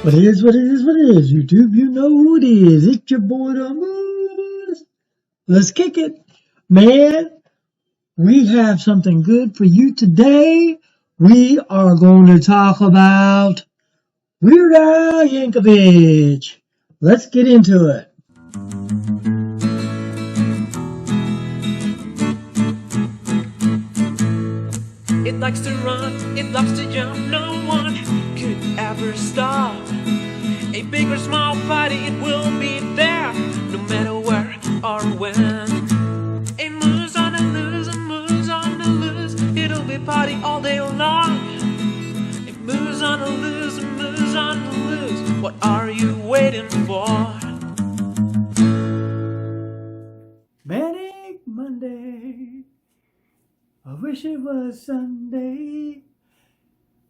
What it is, what it is, what it is. YouTube, you know who it is. It's your boy, the Moose. Let's kick it. Man, we have something good for you today. We are going to talk about Weird Al Yankovic. Let's get into it. It likes to run, it loves to jump, no one could ever stop. A big or small party, it will be there, no matter where or when. It moves on the loose, it moves on the loose, it'll be party all day long. It moves on the loose, it moves on the loose, what are you waiting for? Manic Monday. I wish it was Sunday.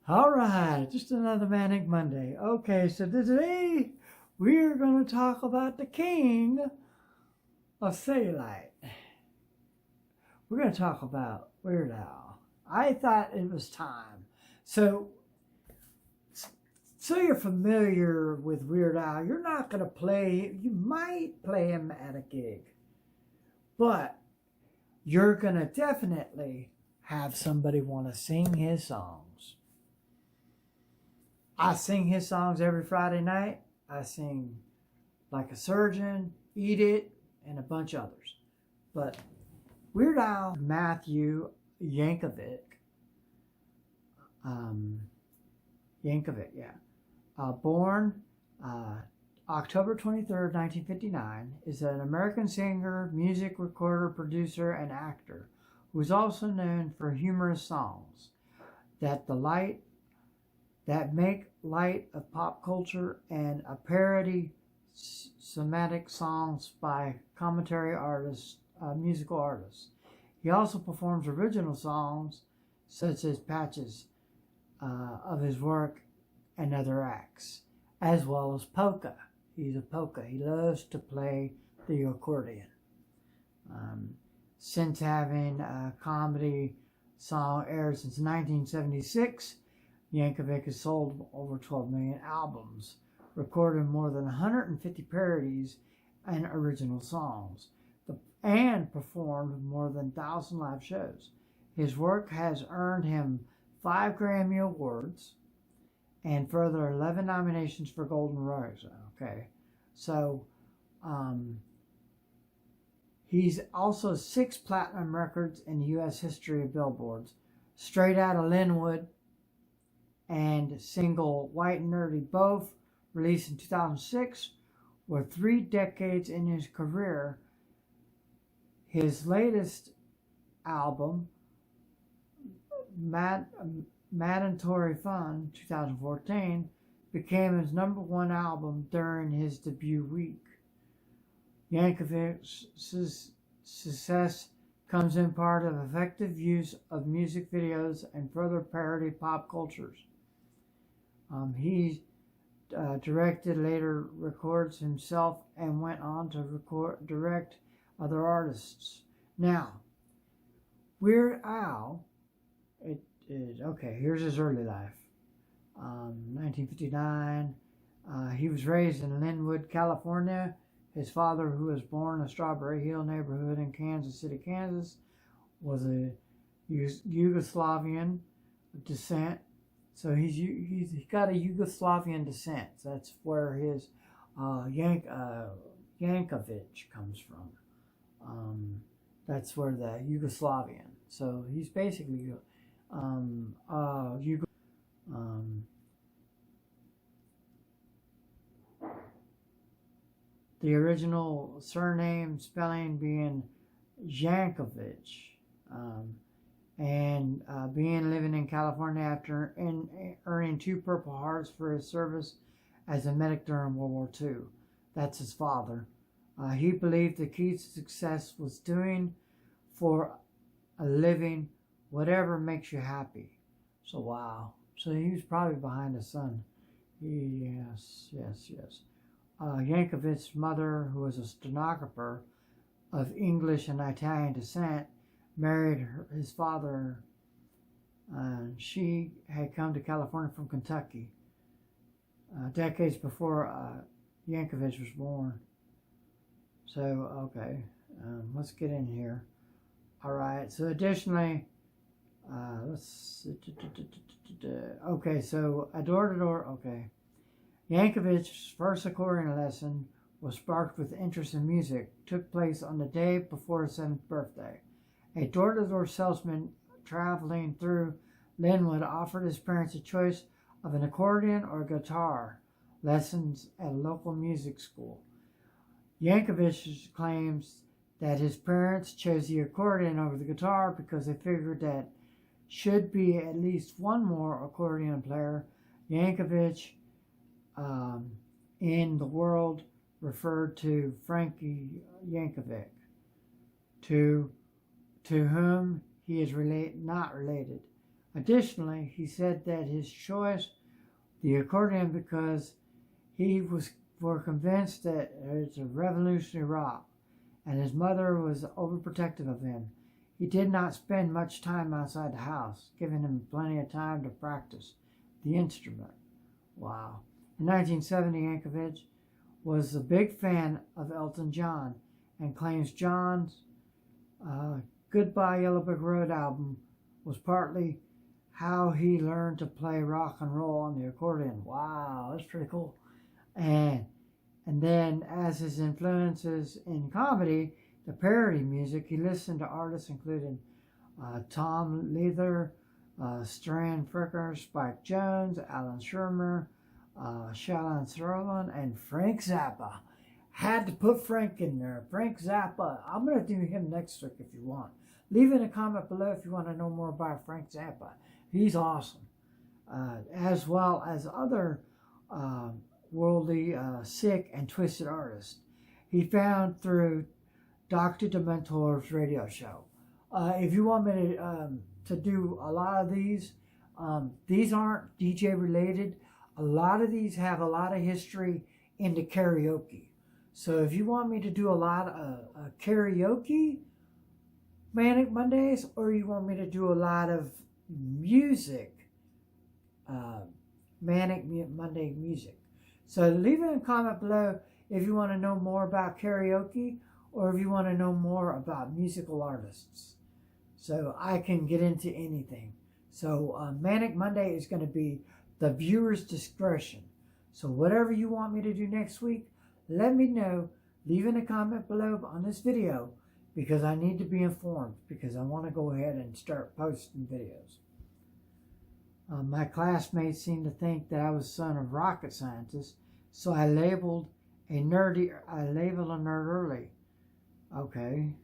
Alright, just another Manic Monday. Okay, so today we're going to talk about the king of cellulite. We're going to talk about Weird Al. I thought it was time. So you're familiar with Weird Al. You're not going to play, you might play him at a gig, but you're going to definitely have somebody want to sing his songs. I sing his songs every Friday night. I sing Like a Surgeon, Eat It, and a bunch of others. But Weird Al Matthew Yankovic, born October 23rd, 1959, is an American singer, music recorder, producer, and actor who is also known for humorous songs that make light of pop culture and a parody semantic songs by commentary artists, musical artists. He also performs original songs such as patches of his work and other acts, as well as polka. He's a polka. He loves to play the accordion. Since having a comedy song aired since 1976, Yankovic has sold over 12 million albums, recorded more than 150 parodies and original songs, and performed more than 1,000 live shows. His work has earned him 5 Grammy Awards and further 11 nominations for Golden Rose. Okay, so he's also 6 platinum records in the U.S. history of Billboards. Straight Outta Linwood and single White and Nerdy, both released in 2006, were 3 decades in his career. His latest album, Mandatory Fun, 2014, became his #1 album during his debut week. Yankovic's success comes in part of effective use of music videos and further parody pop cultures. He directed, later records himself, and went on to direct other artists. Now, Weird Al, here's his early life. 1959, he was raised in Linwood, California. His father, who was born in Strawberry Hill neighborhood in Kansas City, Kansas, was a Yugoslavian descent. So he's got a Yugoslavian descent. So that's where his Yankovic comes from. That's where the Yugoslavian. So he's basically the original surname spelling being Yankovic, and living in California after earning 2 Purple Hearts for his service as a medic during World War II. That's his father. He believed the key to success was doing for a living whatever makes you happy. So wow. So he was probably behind his son. Yes. Yankovic's mother, who was a stenographer of English and Italian descent, married his father. She had come to California from Kentucky. decades before Yankovic was born. So, okay, let's get in here. All right, so additionally, okay, so a door-to-door, okay. Yankovic's first accordion lesson was sparked with interest in music, took place on the day before his 7th birthday. A door-to-door salesman traveling through Linwood offered his parents a choice of an accordion or guitar lessons at a local music school. Yankovic claims that his parents chose the accordion over the guitar because they figured that should be at least one more accordion player. Yankovic in the world referred to Frankie Yankovic, to whom he is not related. Additionally, he said that his choice, the accordion, because he was convinced that it's a revolutionary rock, and his mother was overprotective of him. He did not spend much time outside the house, giving him plenty of time to practice the instrument. Wow. In 1970, Yankovic was a big fan of Elton John and claims John's Goodbye Yellow Brick Road album was partly how he learned to play rock and roll on the accordion. Wow, that's pretty cool. And then as his influences in comedy, the parody music, he listened to artists including Tom Leather, Stan Fricker, Spike Jones, Alan Shermer, Shalon Serlin, and Frank Zappa. Had to put Frank in there. Frank Zappa. I'm going to do him next week if you want. Leave in a comment below if you want to know more about Frank Zappa. He's awesome. As well as other worldly, sick, and twisted artists he found through Dr. Dementor's radio show. If you want me to do a lot of these aren't DJ related. A lot of these have a lot of history into karaoke. So if you want me to do a lot of karaoke Manic Mondays, or you want me to do a lot of music, Manic Monday music. So leave it in a comment below if you want to know more about karaoke or if you want to know more about musical artists. So I can get into anything. So Manic Monday is going to be the viewer's discretion. So whatever you want me to do next week, let me know. Leave in a comment below on this video because I need to be informed because I want to go ahead and start posting videos. My classmates seemed to think that I was the son of rocket scientists, so I labeled a nerd early. Okay.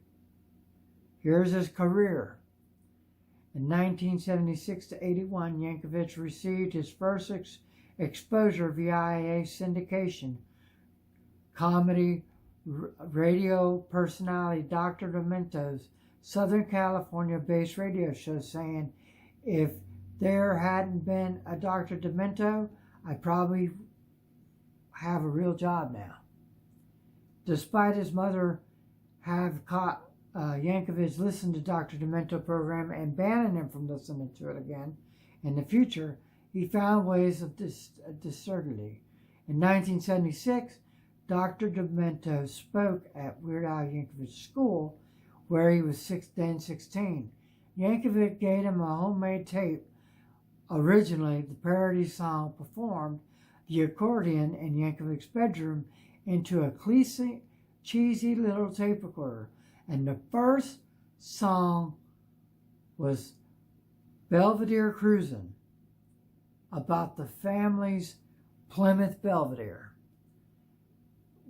Here's his career. In 1976 to 81, Yankovic received his first exposure via syndication comedy radio personality Dr. Demento's Southern California-based radio show, saying, "If there hadn't been a Dr. Demento, I'd probably have a real job now." Despite his mother have caught Yankovic listened to Dr. Demento program and banning him from listening to it again in the future, he found ways of discernity. In 1976, Dr. Demento spoke at Weird Al Yankovic's school, where he was then 16. Yankovic gave him a homemade tape. Originally, the parody song performed the accordion in Yankovic's bedroom into a cheesy little tape recorder. And the first song was Belvedere Cruisin', about the family's Plymouth Belvedere.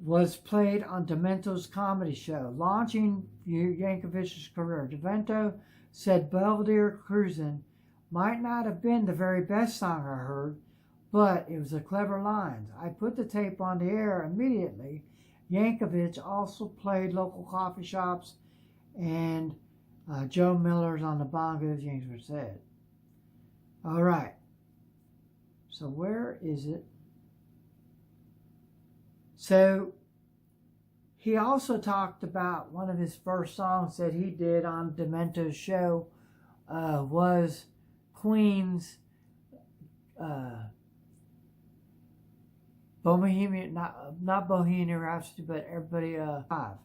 Was played on Demento's comedy show, launching Yankovic's career. Demento said Belvedere Cruisin' might not have been the very best song I heard, but it was a clever line. I put the tape on the air immediately. Yankovic also played local coffee shops and Joe Miller's on the bongos, Yankovic said. All right. So where is it? So he also talked about one of his first songs that he did on Demento's show was Queen's Bohemian, not Bohemian Rhapsody, but everybody, five.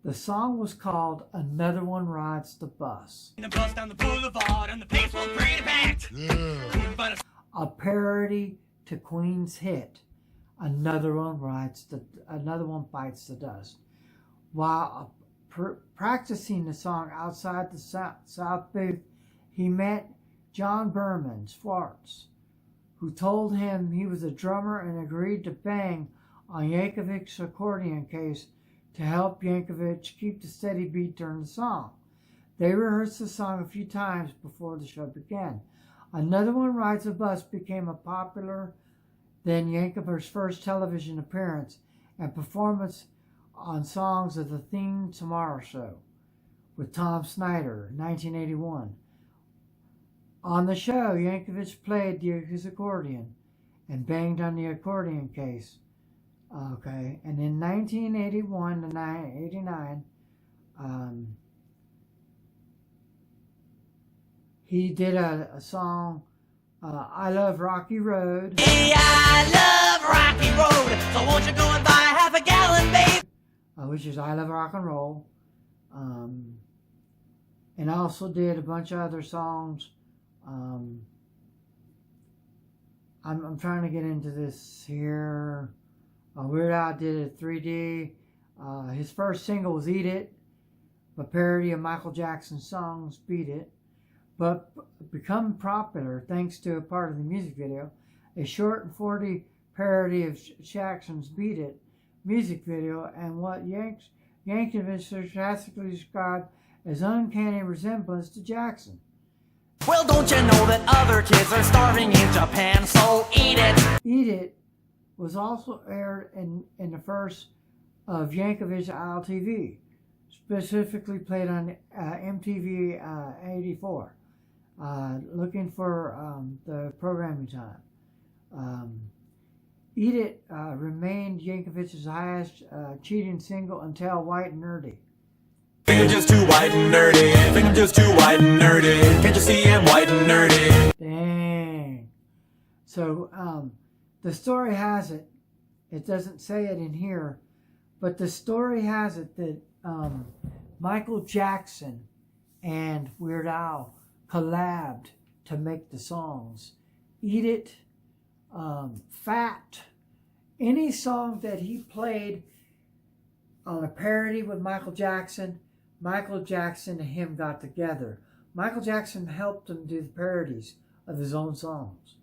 The song was called Another One Rides the Bus. The bus down the boulevard and the pace was pretty packed. Yeah. A parody to Queen's hit, Another One Bites the Dust. While practicing the song outside the South booth, he met John Berman Schwartz, who told him he was a drummer and agreed to bang on Yankovic's accordion case to help Yankovic keep the steady beat during the song. They rehearsed the song a few times before the show began. Another One Rides the Bus became a popular than Yankovic's first television appearance and performance on songs of the theme Tomorrow Show with Tom Snyder, 1981. On the show, Yankovic played his accordion and banged on the accordion case. Okay, and in 1981 to 1989, he did a song, I Love Rocky Road. Hey, I love Rocky Road, so won't you go and buy half a gallon, babe? Which is I Love Rock and Roll. And also did a bunch of other songs. I'm trying to get into this here. Weird Al did it 3D. His first single was Eat It, a parody of Michael Jackson's songs Beat It, but become popular thanks to a part of the music video, a short and 40 parody of Jackson's Beat It music video, and what Yankovic sarcastically described as uncanny resemblance to Jackson. Well, don't you know that other kids are starving in Japan, so eat it. Eat It was also aired in the first of Yankovic's ILTV, specifically played on MTV 84, looking for the programming time. Eat It remained Yankovic's highest cheating single until White and Nerdy. Think I'm just too white and nerdy. Think I'm just too white and nerdy. Can't you see I'm white and nerdy? Dang. So, the story has it, it doesn't say it in here, but the story has it that Michael Jackson and Weird Al collabed to make the songs. Eat It, Fat, any song that he played on a parody with Michael Jackson and him got together. Michael Jackson helped him do the parodies of his own songs.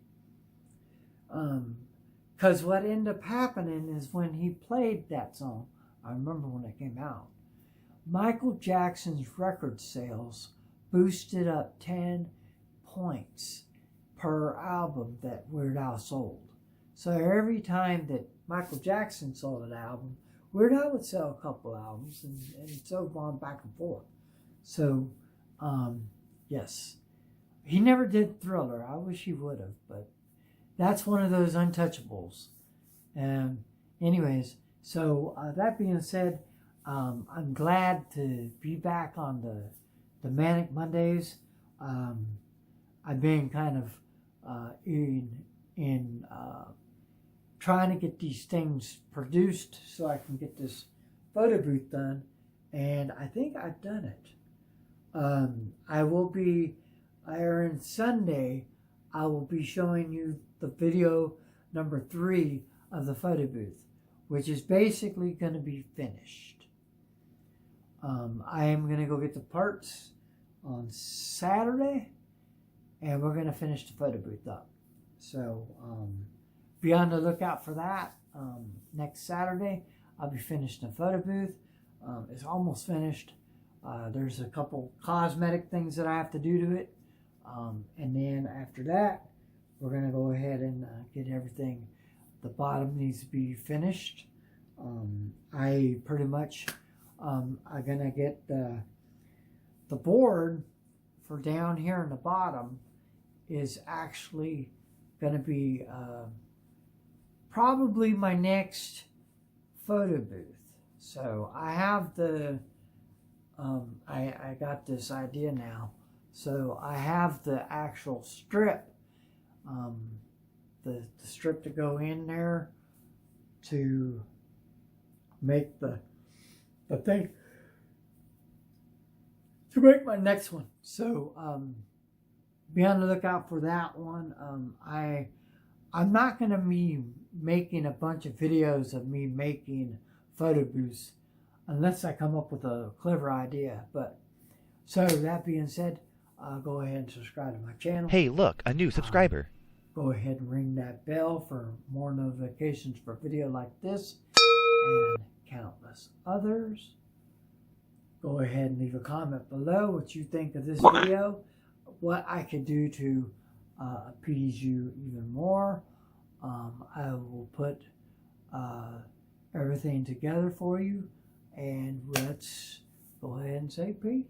Because what ended up happening is when he played that song, I remember when it came out, Michael Jackson's record sales boosted up 10 points per album that Weird Al sold. So every time that Michael Jackson sold an album, Weird Al would sell a couple albums, and so on back and forth. So, yes. He never did Thriller. I wish he would have, but that's one of those untouchables. Anyways, so that being said, I'm glad to be back on the Manic Mondays. I've been kind of in trying to get these things produced so I can get this photo booth done, and I think I've done it. I will be, on Sunday, I will be showing you the video number 3 of the photo booth, which is basically going to be finished. I am going to go get the parts on Saturday, and we're going to finish the photo booth up. So, be on the lookout for that. Next Saturday, I'll be finishing the photo booth. It's almost finished. There's a couple cosmetic things that I have to do to it. And then after that, we're going to go ahead and get everything. The bottom needs to be finished. I pretty much I'm going to get the board for down here in the bottom is actually going to be probably my next photo booth. So I have the I got this idea now. So I have the actual strip, the strip to go in there, to make the thing, to make my next one. So be on the lookout for that one. I'm not going to be making a bunch of videos of me making photo booths unless I come up with a clever idea. But so that being said, go ahead and subscribe to my channel. Hey, look, a new subscriber. Go ahead and ring that bell for more notifications for a video like this and countless others. Go ahead and leave a comment below what you think of this video, what I could do to appease you even more. I will put everything together for you, and let's go ahead and say peace.